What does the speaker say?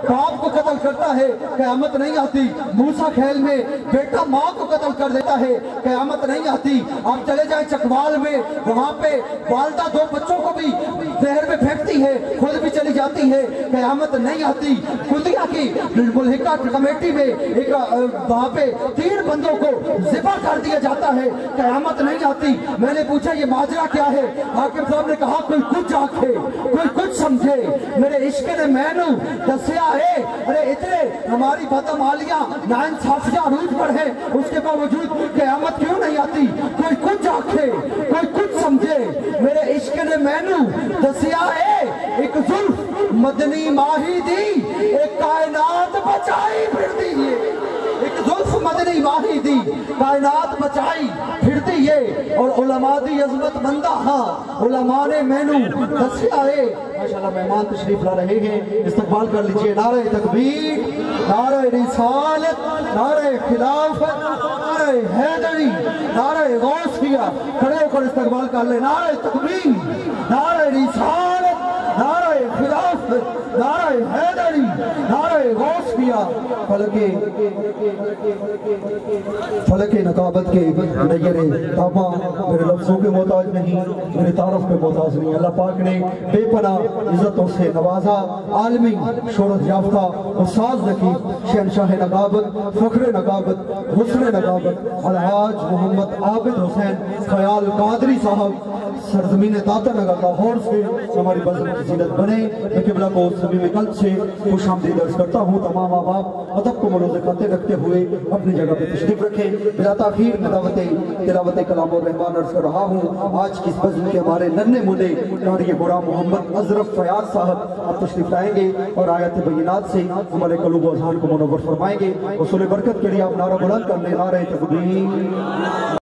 बाप को कत्ल करता है, क़यामत नहीं आती। मूसा खेल में बेटा माँ को कत्ल कर देता है, क़यामत नहीं आती। आप चले जाए चकवाल में, वहाँ पे वालदा 2 बच्चों को भी नहर में फेंकती है, खुद भी चली जाती है, क़यामत नहीं आती। कुदिया की मुल्हिका कमेटी में एक वहाँ पे 3 बंदों को ज़िबा कर दिया जाता है, क़यामत नहीं आती। मैंने पूछा ये माजरा क्या है? हाकिम साहब ने कहा कोई कुछ आंखे, कोई कुछ समझे, मेरे इश्क ने मैनू दसिया है। अरे इतने हमारी बदअमालियां नाइंसाफियां अरूज पर है, उसके बावजूद क़यामत क्यों नहीं आती? कोई कुछ आंखे, कोई कुछ समझे, मेरे इश्क ने मैनू दसिया है। एक जुल्फ मदनी माही दी, एक कायनात बचाई फिरती है। एक जुल्फ मदनी माही दी, कायनात बचाई फिरती है। और उलमा दी अजमत बंदा, हाँ उलमा ने मैनू दसिया है। माशाअल्लाह मेहमान तशरीफ ला रहे हैं, इस्तकबाल कर लीजिए। नारे तकबीर, नारे रिसालत, नारे खिलाफत, नारे हैदरी, नारे गौसिया। खड़े होकर इस्तकबाल कर ले। नारे तकबीर, नारे रिसालत, नारे खिलाफत, नारे हैदरी, नारे गौसिया। फलके नकाबत के नयरे ताबा मेरे लफ्ज़ों के मोहताज नहीं, मेरे तारफ के मोहताज नहीं। अल्लाह पाक ने बेपनाह इज़्ज़तों से नवाजा, आलमी शोहरत याफ्ता उस्ताद नकीब शहनशाह नकाबत, फ़ख्र नकाबत, हुस्न नकाबत अलहाज मोहम्मद आबिद हुसैन ख़याल कादरी साहब सरज़मीन दाता नगर लाहौर से हमारी बज़म की ज़ीनत बने। मैं क़िबला को समीम क़ल्ब से खुशामदीद अर्ज़ करता हूँ। तमाम आबाब अदब को मरोज़ खाते रखते हुए अपनी जगह पे तशरीफ़ रखें। बिला ताख़ीर में तिलावत कलाम और रहमान अर्ज़ कर रहा हूँ। आज की इस बज़म के हमारे नन्हे मुन्ने कारी गुलाम मोहम्मद अज़रफ फ़याज़ साहब आप तशरीफ़ लाएंगे और आयत बय्यिनात से हमारे क़ुलूब व अज़हान को मुनव्वर फरमाएंगे। उसूल बरकत के लिए आप नारा बुलंद कर लें, नारे तकबीर।